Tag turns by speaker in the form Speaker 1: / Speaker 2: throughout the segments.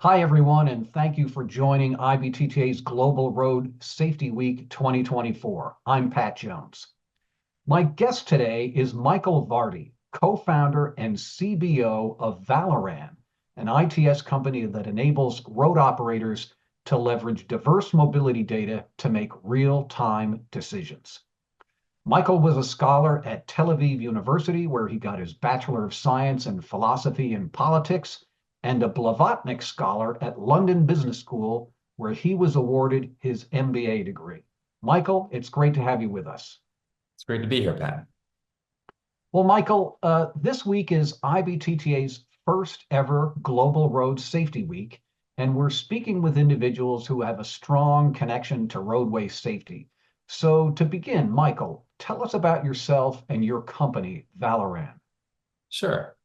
Speaker 1: Hi, everyone, and thank you for joining IBTTA's Global Road Safety Week 2024. I'm Pat Jones. My guest today is Michael Vardi, co-founder and CBO of Valerann, an ITS company that enables road operators to leverage diverse mobility data to make real-time decisions. Michael was a scholar at Tel Aviv University, where he got his Bachelor of Science in Philosophy and Politics, and a Blavatnik Scholar at London Business School, where he was awarded his MBA degree. Michael, it's great to have you with us.
Speaker 2: It's great to be here, Pat.
Speaker 1: Well, Michael, this week is IBTTA's first ever Global Road Safety Week, and we're speaking with individuals who have a strong connection to roadway safety. So to begin, Michael, tell us about yourself and your company, Valerann.
Speaker 2: Sure.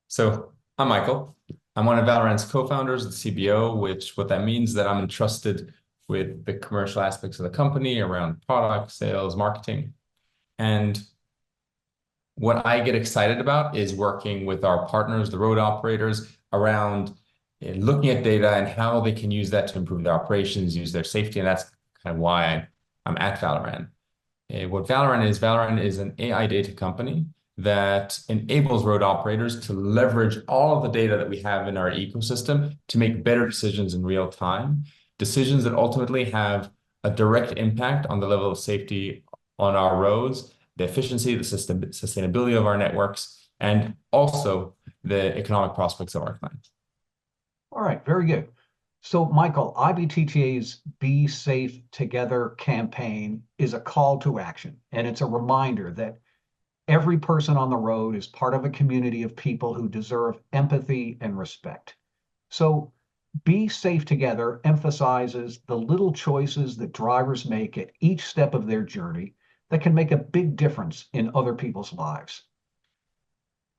Speaker 2: So I'm Michael. I'm one of Valerann's co-founders, the CBO, what that means is that I'm entrusted with the commercial aspects of the company around product, sales, marketing. And what I get excited about is working with our partners, the road operators, around looking at data and how they can use that to improve their operations, use their safety. And that's kind of why I'm at Valerann. What Valerann is an AI data company that enables road operators to leverage all of the data that we have in our ecosystem to make better decisions in real time, decisions that ultimately have a direct impact on the level of safety on our roads, the efficiency, the sustainability of our networks, and also the economic prospects of our clients.
Speaker 1: All right, very good. So, Michael, IBTTA's Be Safe Together campaign is a call to action, and it's a reminder that every person on the road is part of a community of people who deserve empathy and respect. So, Be Safe Together emphasizes the little choices that drivers make at each step of their journey that can make a big difference in other people's lives.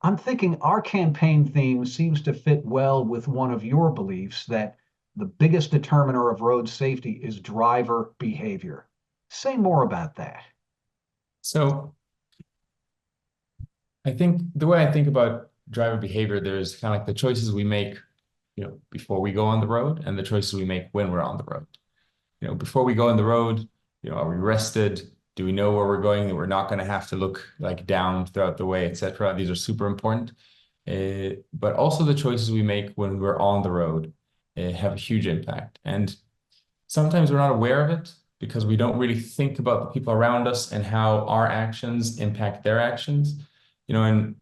Speaker 1: I'm thinking our campaign theme seems to fit well with one of your beliefs that the biggest determiner of road safety is driver behavior. Say more about that.
Speaker 2: So I think the way I think about driver behavior, there's kind of like the choices we make, before we go on the road and the choices we make when we're on the road. Before we go on the road, are we rested? Do we know where we're going, that we're not going to have to look like down throughout the way, etc.? These are super important. But also the choices we make when we're on the road have a huge impact. And sometimes we're not aware of it because we don't really think about the people around us and how our actions impact their actions. And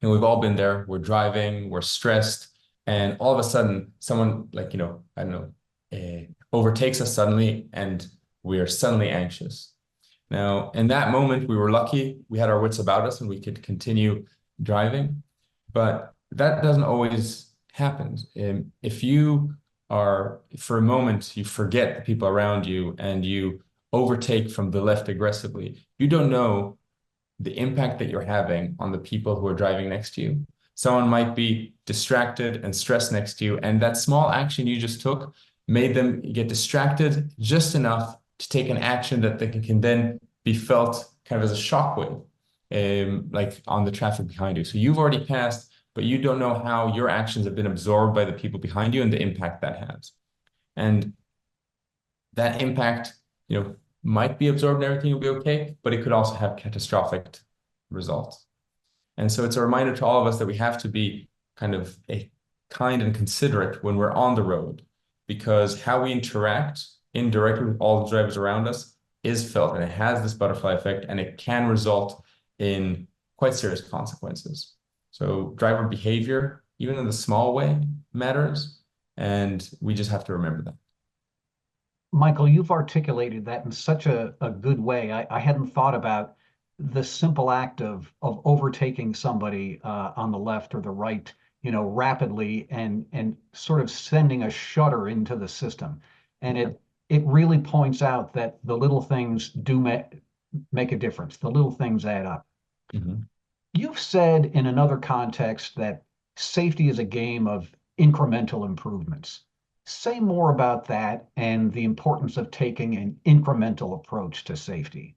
Speaker 2: we've all been there. We're driving, we're stressed, and all of a sudden, someone like, I don't know, overtakes us suddenly, and we are suddenly anxious. Now, in that moment, we were lucky. We had our wits about us and we could continue driving, but that doesn't always happen. If you are, for a moment, you forget the people around you and you overtake from the left aggressively, you don't know the impact that you're having on the people who are driving next to you. Someone might be distracted and stressed next to you, and that small action you just took made them get distracted just enough to take an action that they can then be felt kind of as a shockwave, like on the traffic behind you. So you've already passed, but you don't know how your actions have been absorbed by the people behind you and the impact that has. And that impact, might be absorbed and everything will be okay, but it could also have catastrophic results. And so it's a reminder to all of us that we have to be kind of kind and considerate when we're on the road, because how we interact indirectly with all the drivers around us is felt, and it has this butterfly effect, and it can result in quite serious consequences. So driver behavior, even in the small way, matters, and we just have to remember that.
Speaker 1: Michael, you've articulated that in such a good way. I hadn't thought about the simple act of overtaking somebody on the left or the right, rapidly and sort of sending a shudder into the system. And it really points out that the little things do make a difference. The little things add up.
Speaker 2: Mhm.
Speaker 1: You've said in another context that safety is a game of incremental improvements. Say more about that and the importance of taking an incremental approach to safety.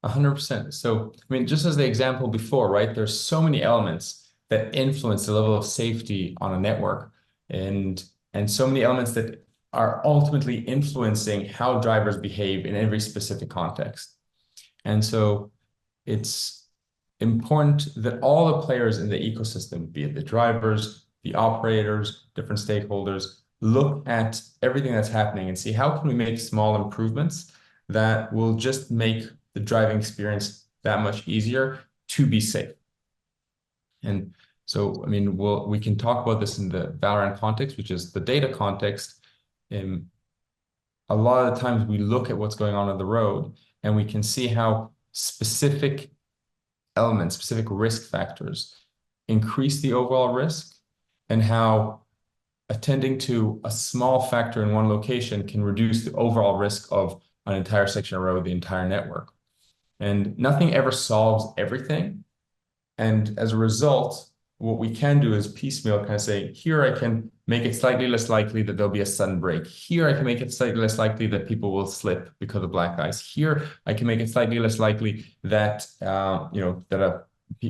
Speaker 2: 100%. So, I mean, just as the example before, right? There's so many elements that influence the level of safety on a network. and so many elements that are ultimately influencing how drivers behave in every specific context. And so it's important that all the players in the ecosystem, be it the drivers, the operators, different stakeholders, look at everything that's happening and see how can we make small improvements that will just make the driving experience that much easier to be safe. And so, I mean, we can talk about this in the Valerann context, which is the data context. A lot of the times we look at what's going on the road and we can see how specific elements, specific risk factors increase the overall risk, and how attending to a small factor in one location can reduce the overall risk of an entire section of road, the entire network. And nothing ever solves everything. And as a result, what we can do is piecemeal, kind of say, here I can make it slightly less likely that there'll be a sudden break. Here I can make it slightly less likely that people will slip because of black ice. Here I can make it slightly less likely that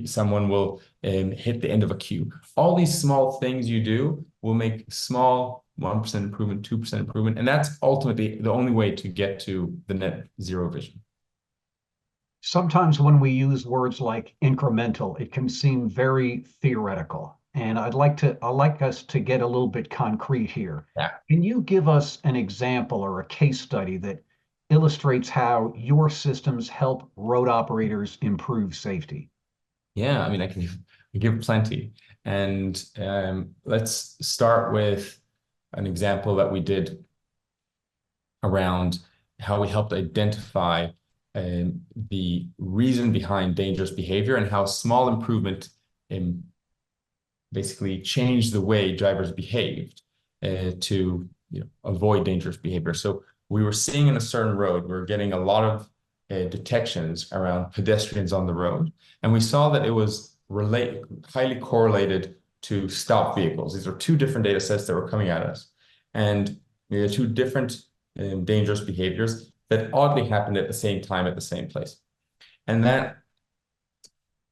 Speaker 2: someone will hit the end of a queue. All these small things you do will make small 1% improvement, 2% improvement, and that's ultimately the only way to get to the net zero vision.
Speaker 1: Sometimes when we use words like incremental, it can seem very theoretical. And I'd like us to get a little bit concrete here.
Speaker 2: Yeah.
Speaker 1: Can you give us an example or a case study that illustrates how your systems help road operators improve safety?
Speaker 2: Yeah, I mean, I can give plenty. And let's start with an example that we did around how we helped identify the reason behind dangerous behavior and how small improvement basically changed the way drivers behaved to avoid dangerous behavior. So we were seeing in a certain road, we were getting a lot of detections around pedestrians on the road, and we saw that it was highly correlated to stopped vehicles. These are two different data sets that were coming at us, and we had two different dangerous behaviors that oddly happened at the same time at the same place. And that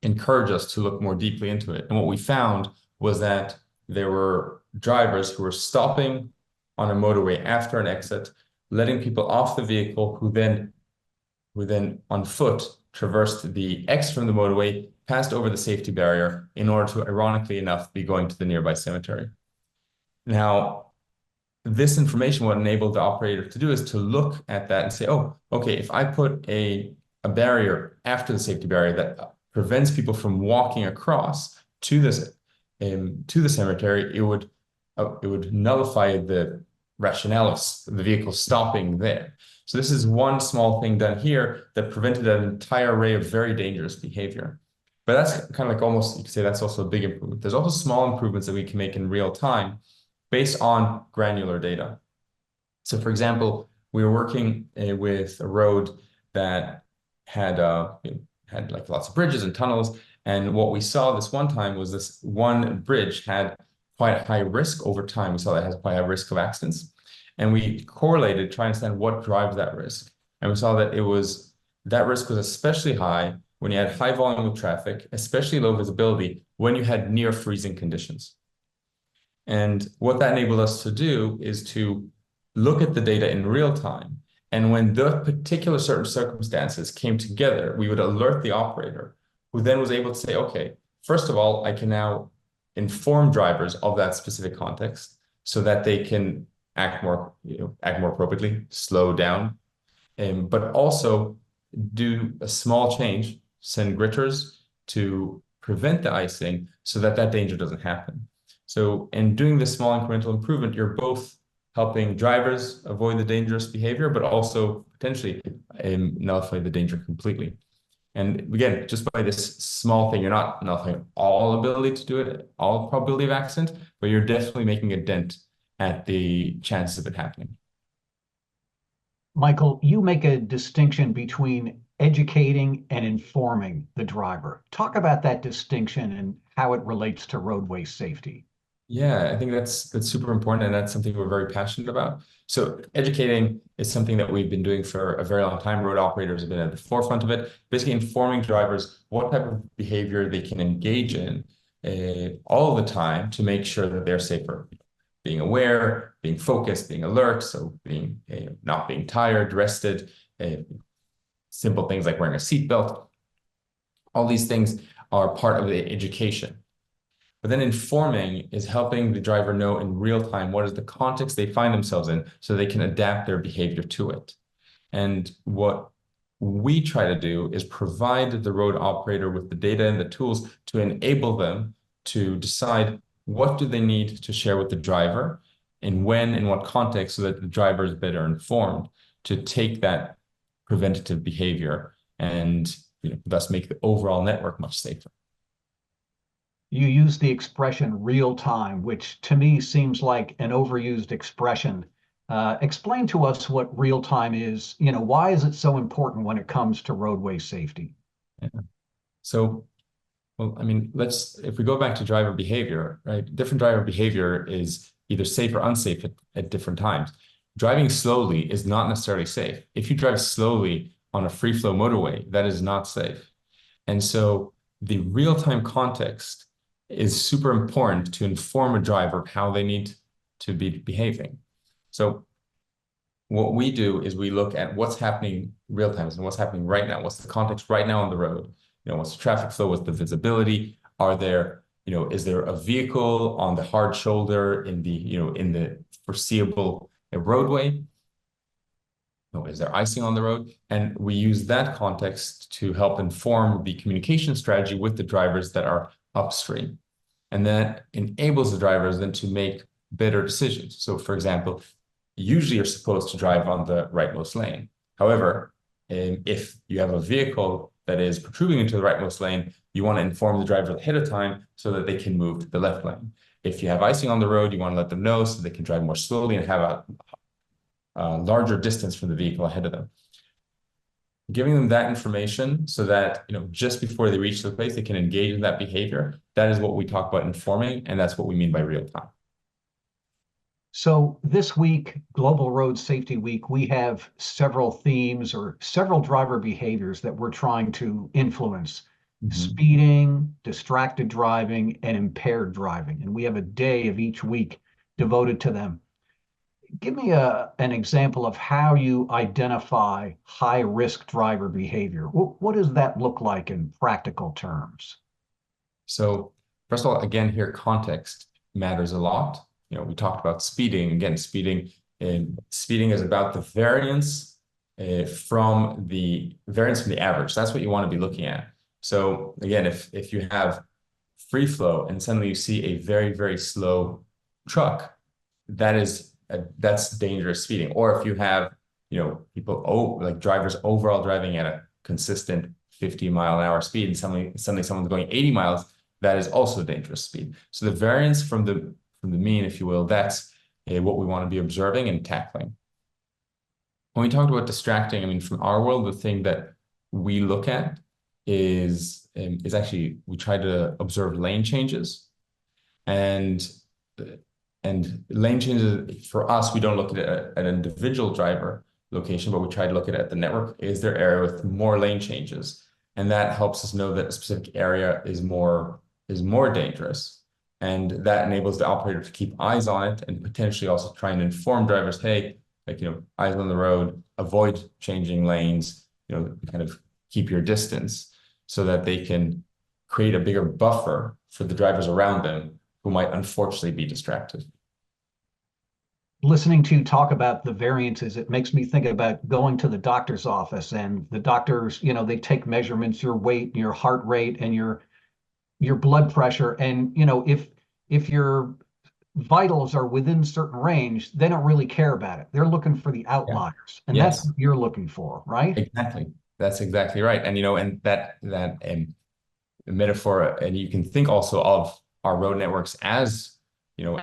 Speaker 2: encouraged us to look more deeply into it. And what we found was that there were drivers who were stopping on a motorway after an exit, letting people off the vehicle who then on foot traversed the exit from the motorway, passed over the safety barrier in order to, ironically enough, be going to the nearby cemetery. Now, this information, what enabled the operator to do is to look at that and say, oh, okay, if I put a barrier after the safety barrier that prevents people from walking across to the cemetery, it would nullify the rationale of the vehicle stopping there. So this is one small thing done here that prevented an entire array of very dangerous behavior. But that's kind of like almost, you could say that's also a big improvement. There's also small improvements that we can make in real time based on granular data. So for example, we were working with a road that had like lots of bridges and tunnels. And what we saw this one time was this one bridge had quite a high risk over time. We saw that it has quite a high risk of accidents. And we correlated, trying to understand what drives that risk. And we saw that that risk was especially high when you had high volume of traffic, especially low visibility, when you had near freezing conditions. And what that enabled us to do is to look at the data in real time. And when the particular certain circumstances came together, we would alert the operator, who then was able to say, okay, first of all, I can now inform drivers of that specific context so that they can act more appropriately, slow down, but also do a small change, send gritters to prevent the icing so that danger doesn't happen. So in doing this small incremental improvement, you're both helping drivers avoid the dangerous behavior, but also potentially nullify the danger completely. And again, just by this small thing, you're not nullifying all ability to do it, all probability of accident, but you're definitely making a dent at the chances of it happening.
Speaker 1: Michael, you make a distinction between educating and informing the driver. Talk about that distinction and how it relates to roadway safety.
Speaker 2: Yeah, I think that's super important, and that's something we're very passionate about. So educating is something that we've been doing for a very long time. Road operators have been at the forefront of it, basically informing drivers what type of behavior they can engage in all the time to make sure that they're safer. being aware, being focused, being alert, so being not being tired, rested, simple things like wearing a seatbelt. All these things are part of the education. But then informing is helping the driver know in real time what is the context they find themselves in so they can adapt their behavior to it. And what we try to do is provide the road operator with the data and the tools to enable them to decide what do they need to share with the driver and when, in what context, so that the driver is better informed to take that preventative behavior and thus make the overall network much safer.
Speaker 1: You use the expression real time, which to me seems like an overused expression. Explain to us what real time is. Why is it so important when it comes to roadway safety?
Speaker 2: Yeah. So, well, I mean, if we go back to driver behavior, right? Different driver behavior is either safe or unsafe at different times. Driving slowly is not necessarily safe. If you drive slowly on a free flow motorway, that is not safe. And so the real-time context is super important to inform a driver of how they need to be behaving. So what we do is we look at what's happening real time and what's happening right now. What's the context right now on the road? What's the traffic flow? What's the visibility? Is there a vehicle on the hard shoulder in the foreseeable roadway? Is there icing on the road? And we use that context to help inform the communication strategy with the drivers that are upstream. And that enables the drivers then to make better decisions. So for example, usually you're supposed to drive on the rightmost lane. However, if you have a vehicle that is protruding into the rightmost lane, you want to inform the driver ahead of time so that they can move to the left lane. If you have icing on the road, you want to let them know so they can drive more slowly and have a larger distance from the vehicle ahead of them. Giving them that information so that just before they reach the place, they can engage in that behavior. That is what we talk about informing, and that's what we mean by real time.
Speaker 1: So this week, Global Road Safety Week, we have several themes or several driver behaviors that we're trying to influence. Speeding, distracted driving, and impaired driving. And we have a day of each week devoted to them. Give me an example of how you identify high-risk driver behavior. What does that look like in practical terms?
Speaker 2: So first of all, again, here, context matters a lot. We talked about speeding. Again, speeding is about the variance from the average. That's what you want to be looking at. So again, if you have free flow and suddenly you see a very, very slow truck, that's dangerous speeding. Or if you have people like drivers overall driving at a consistent 50-mile-an-hour speed and suddenly someone's going 80 miles, that is also dangerous speed. So the variance from the mean, if you will, that's what we want to be observing and tackling. When we talked about distracting, I mean, from our world, the thing that we look at is actually we try to observe lane changes, and lane changes for us, we don't look at it at an individual driver location, but we try to look at it at the network. Is there area with more lane changes? And that helps us know that a specific area is more dangerous. And that enables the operator to keep eyes on it and potentially also try and inform drivers, hey, eyes on the road, avoid changing lanes, kind of keep your distance so that they can create a bigger buffer for the drivers around them who might unfortunately be distracted.
Speaker 1: Listening to you talk about the variances, it makes me think about going to the doctor's office, and the doctors, they take measurements, your weight, your heart rate, and your blood pressure. And, if your vitals are within certain range, they don't really care about it. They're looking for the outliers. Yeah. And yes, that's what you're looking for, right?
Speaker 2: Exactly. That's exactly right. And, and that metaphor, and you can think also of our road networks as,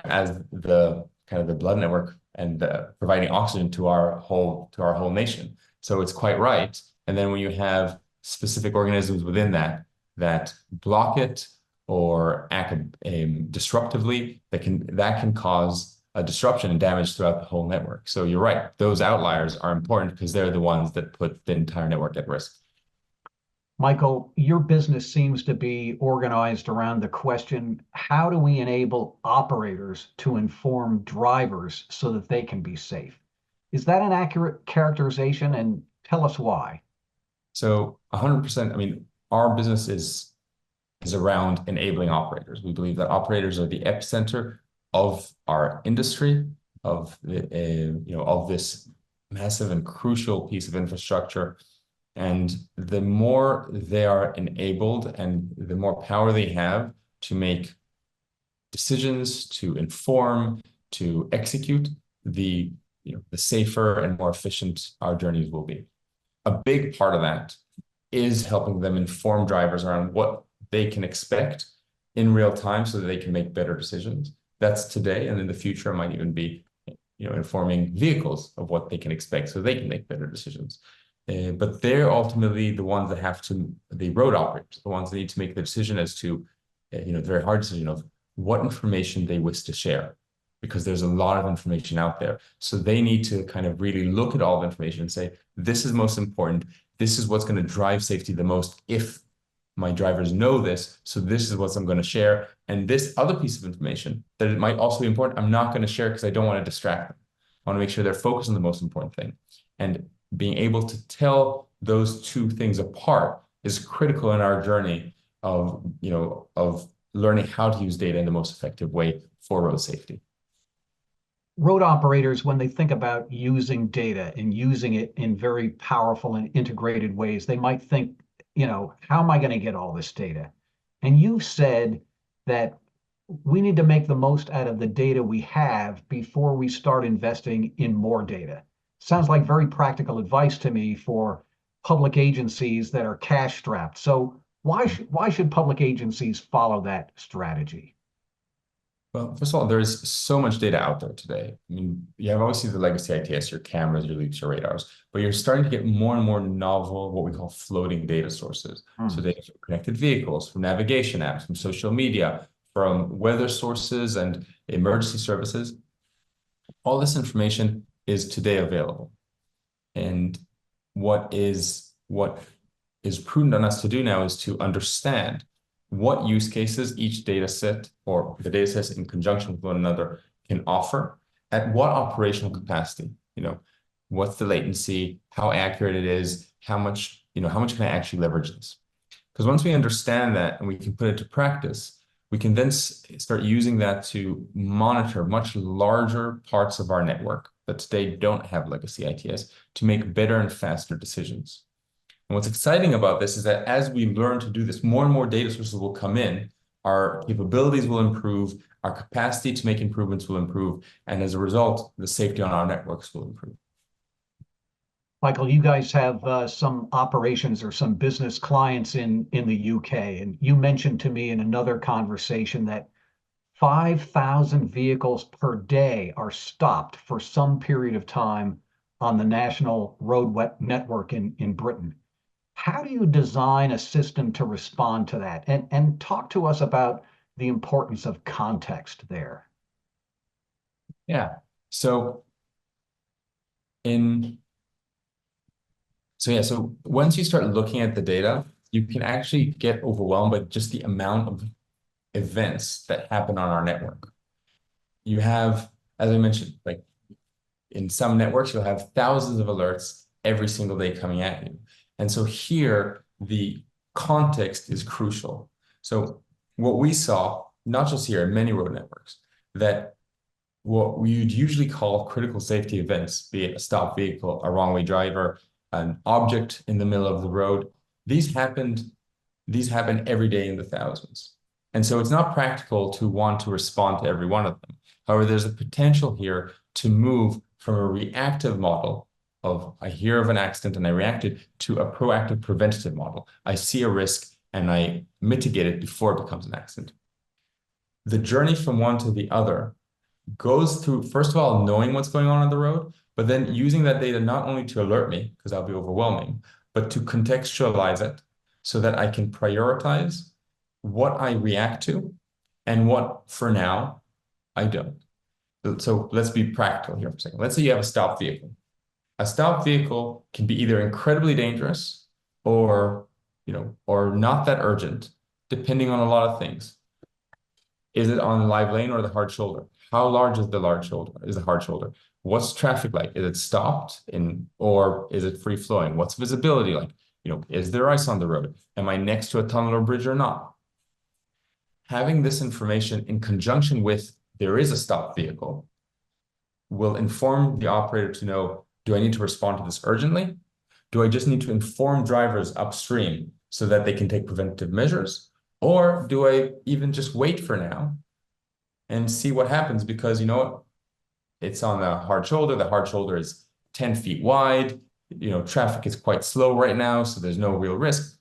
Speaker 2: as the kind of the blood network and providing oxygen to our whole nation. So it's quite right. And then when you have specific organisms within that block it or act disruptively, that can cause a disruption and damage throughout the whole network. So you're right; those outliers are important because they're the ones that put the entire network at risk.
Speaker 1: Michael, your business seems to be organized around the question, how do we enable operators to inform drivers so that they can be safe? Is that an accurate characterization? And tell us why.
Speaker 2: So 100%, I mean, our business is around enabling operators. We believe that operators are the epicenter of our industry, of the, of this massive and crucial piece of infrastructure. And the more they are enabled and the more power they have to make decisions, to inform, to execute, the safer and more efficient our journeys will be. A big part of that is helping them inform drivers around what they can expect in real time so that they can make better decisions. That's today, and in the future, it might even be, informing vehicles of what they can expect so they can make better decisions. But they're ultimately the ones that have to, the road operators, the ones that need to make the decision as to, the very hard decision of what information they wish to share, because there's a lot of information out there. So they need to kind of really look at all the information and say, this is most important. This is what's going to drive safety the most if my drivers know this. So this is what I'm going to share. And this other piece of information that it might also be important, I'm not going to share because I don't want to distract them. I want to make sure they're focused on the most important thing. And being able to tell those two things apart is critical in our journey of, of learning how to use data in the most effective way for road safety.
Speaker 1: Road operators, when they think about using data and using it in very powerful and integrated ways, they might think, how am I going to get all this data? And you said that we need to make the most out of the data we have before we start investing in more data. Sounds like very practical advice to me for public agencies that are cash strapped. So why should public agencies follow that strategy?
Speaker 2: Well, first of all, there's so much data out there today. I mean, you have obviously the legacy ITS, your cameras, your leaps, your radars, but you're starting to get more and more novel, what we call floating data sources. So data from connected vehicles, from navigation apps, from social media, from weather sources and emergency services. All this information is today available. And what is prudent on us to do now is to understand what use cases each data set or the data sets in conjunction with one another can offer at what operational capacity. What's the latency, how accurate it is, how much can I actually leverage this? Because once we understand that and we can put it to practice, we can then start using that to monitor much larger parts of our network that today don't have legacy ITS to make better and faster decisions. And what's exciting about this is that as we learn to do this, more and more data sources will come in, our capabilities will improve, our capacity to make improvements will improve, and as a result, the safety on our networks will improve.
Speaker 1: Michael, you guys have some operations or some business clients in the UK, and you mentioned to me in another conversation that 5,000 vehicles per day are stopped for some period of time on the national road network in Britain. How do you design a system to respond to that? And talk to us about the importance of context there.
Speaker 2: Yeah. So once you start looking at the data, you can actually get overwhelmed by just the amount of events that happen on our network. You have, as I mentioned, like in some networks, you'll have thousands of alerts every single day coming at you. And so here, the context is crucial. So what we saw, not just here, in many road networks, that what we would usually call critical safety events, be it a stopped vehicle, a wrong-way driver, an object in the middle of the road, these happen every day in the thousands. And so it's not practical to want to respond to every one of them. However, there's a potential here to move from a reactive model of I hear of an accident and I reacted to a proactive preventative model. I see a risk and I mitigate it before it becomes an accident. The journey from one to the other goes through, first of all, knowing what's going on the road, but then using that data not only to alert me, because that'll be overwhelming, but to contextualize it so that I can prioritize what I react to and what, for now, I don't. So let's be practical here for a second. Let's say you have a stopped vehicle. A stopped vehicle can be either incredibly dangerous or or not that urgent, depending on a lot of things. Is it on the live lane or the hard shoulder? How large is the large shoulder? Is the hard shoulder? What's traffic like? Is it stopped or is it free flowing? What's visibility like? Is there ice on the road? Am I next to a tunnel or bridge or not? Having this information in conjunction with there is a stopped vehicle will inform the operator to know, do I need to respond to this urgently? Do I just need to inform drivers upstream so that they can take preventative measures? Or do I even just wait for now and see what happens? Because you know what? It's on the hard shoulder. The hard shoulder is 10 feet wide. Traffic is quite slow right now, so there's no real risk.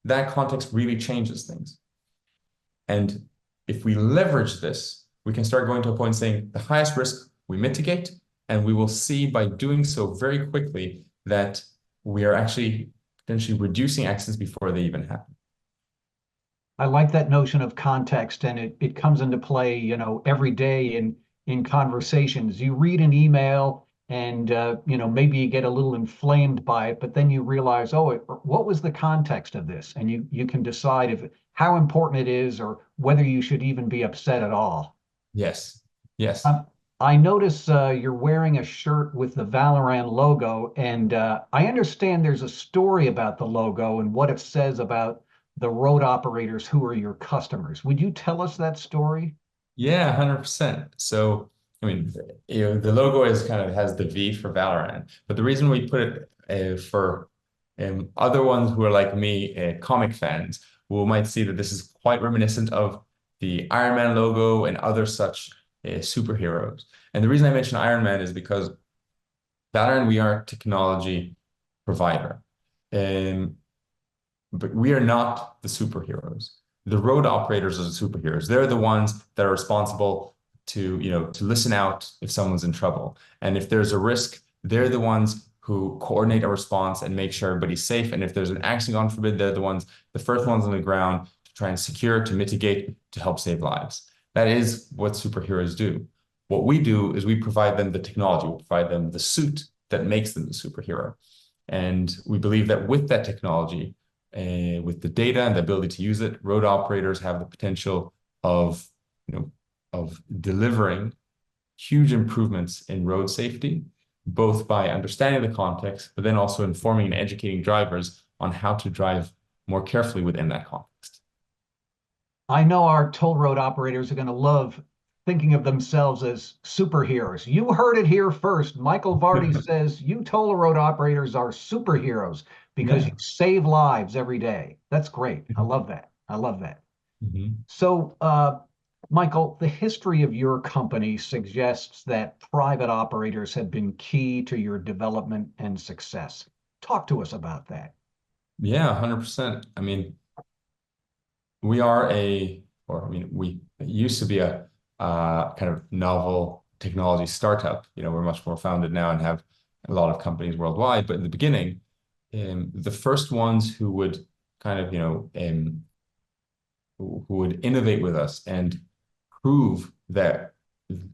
Speaker 2: That context really changes things. And if we leverage this, we can start going to a point saying the highest risk we mitigate, and we will see by doing so very quickly that we are actually potentially reducing accidents before they even happen.
Speaker 1: I like that notion of context, and it comes into play, every day in conversations. You read an email, and maybe you get a little inflamed by it, but then you realize, oh, what was the context of this? And you can decide how important it is, or whether you should even be upset at all.
Speaker 2: Yes. Yes.
Speaker 1: I notice you're wearing a shirt with the Valerann logo, and I understand there's a story about the logo and what it says about the road operators who are your customers. Would you tell us that story?
Speaker 2: Yeah, 100%. So, I mean, the logo has the V for Valerann, but the reason we put it for other ones who are like me, comic fans, who might see that this is quite reminiscent of the Iron Man logo and other such superheroes. And the reason I mention Iron Man is because Valerann, we are a technology provider. But we are not the superheroes. The road operators are the superheroes. They're the ones that are responsible to listen out if someone's in trouble. And if there's a risk, they're the ones who coordinate a response and make sure everybody's safe. And if there's an accident, God forbid, they're the first ones on the ground to try and secure, to mitigate, to help save lives. That is what superheroes do. What we do is we provide them the technology, we provide them the suit that makes them the superhero. And we believe that with that technology, with the data and the ability to use it, road operators have the potential of delivering huge improvements in road safety, both by understanding the context, but then also informing and educating drivers on how to drive more carefully within that context.
Speaker 1: I know our toll road operators are going to love thinking of themselves as superheroes. You heard it here first. Michael Vardi says you toll road operators are superheroes because you save lives every day. That's great. I love that. I love that. So, Michael, the history of your company suggests that private operators have been key to your development and success. Talk to us about that.
Speaker 2: Yeah, 100%. I mean, we used to be a kind of novel technology startup. We're much more founded now and have a lot of companies worldwide. But in the beginning, the first ones who would kind of, who would innovate with us and prove that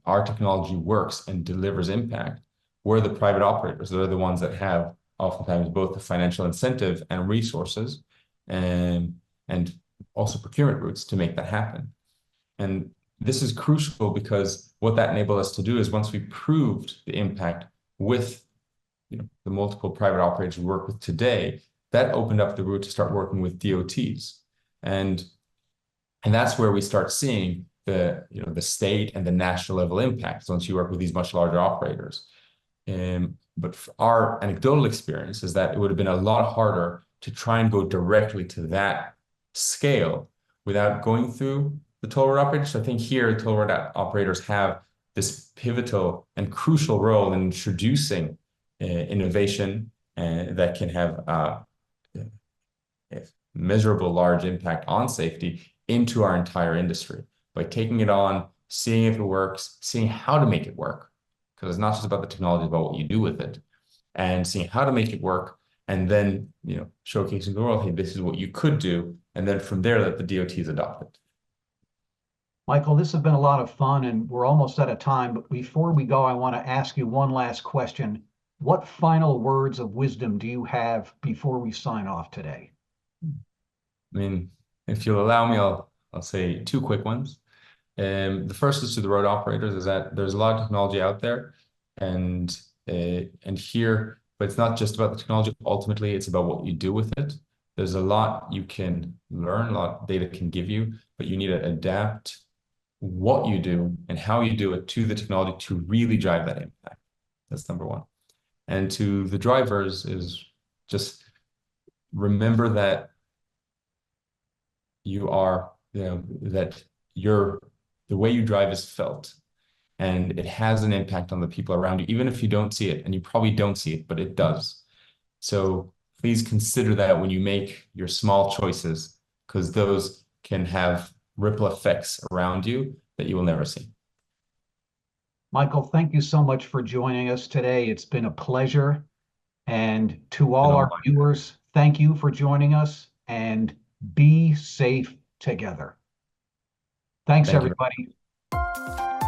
Speaker 2: our technology works and delivers impact were the private operators. They're the ones that have oftentimes both the financial incentive and resources and also procurement routes to make that happen. And this is crucial because what that enabled us to do is once we proved the impact with the multiple private operators we work with today, that opened up the route to start working with DOTs. And that's where we start seeing the state and the national level impacts once you work with these much larger operators. But our anecdotal experience is that it would have been a lot harder to try and go directly to that scale without going through the toll road operators. So I think here, toll road operators have this pivotal and crucial role in introducing innovation that can have a measurable large impact on safety into our entire industry by taking it on, seeing if it works, seeing how to make it work. Because it's not just about the technology, it's about what you do with it, and seeing how to make it work, and then showcasing the world, hey, this is what you could do, and then from there, let the DOTs adopt it.
Speaker 1: Michael, this has been a lot of fun, and we're almost out of time. But before we go, I want to ask you one last question. What final words of wisdom do you have before we sign off today?
Speaker 2: I mean, if you'll allow me, I'll say two quick ones. The first is to the road operators, is that there's a lot of technology out there, and here, but it's not just about the technology. Ultimately, it's about what you do with it. There's a lot you can learn, a lot data can give you, but you need to adapt what you do and how you do it to the technology to really drive that impact. That's number one. And to the drivers is just remember that that the way you drive is felt and it has an impact on the people around you, even if you don't see it, and you probably don't see it, but it does. So please consider that when you make your small choices, because those can have ripple effects around you that you will never see.
Speaker 1: Michael, thank you so much for joining us today. It's been a pleasure. And to
Speaker 2: And
Speaker 1: all
Speaker 2: all
Speaker 1: our viewers, thank you for joining us and be safe together. Thanks,
Speaker 2: thank you.
Speaker 1: everybody.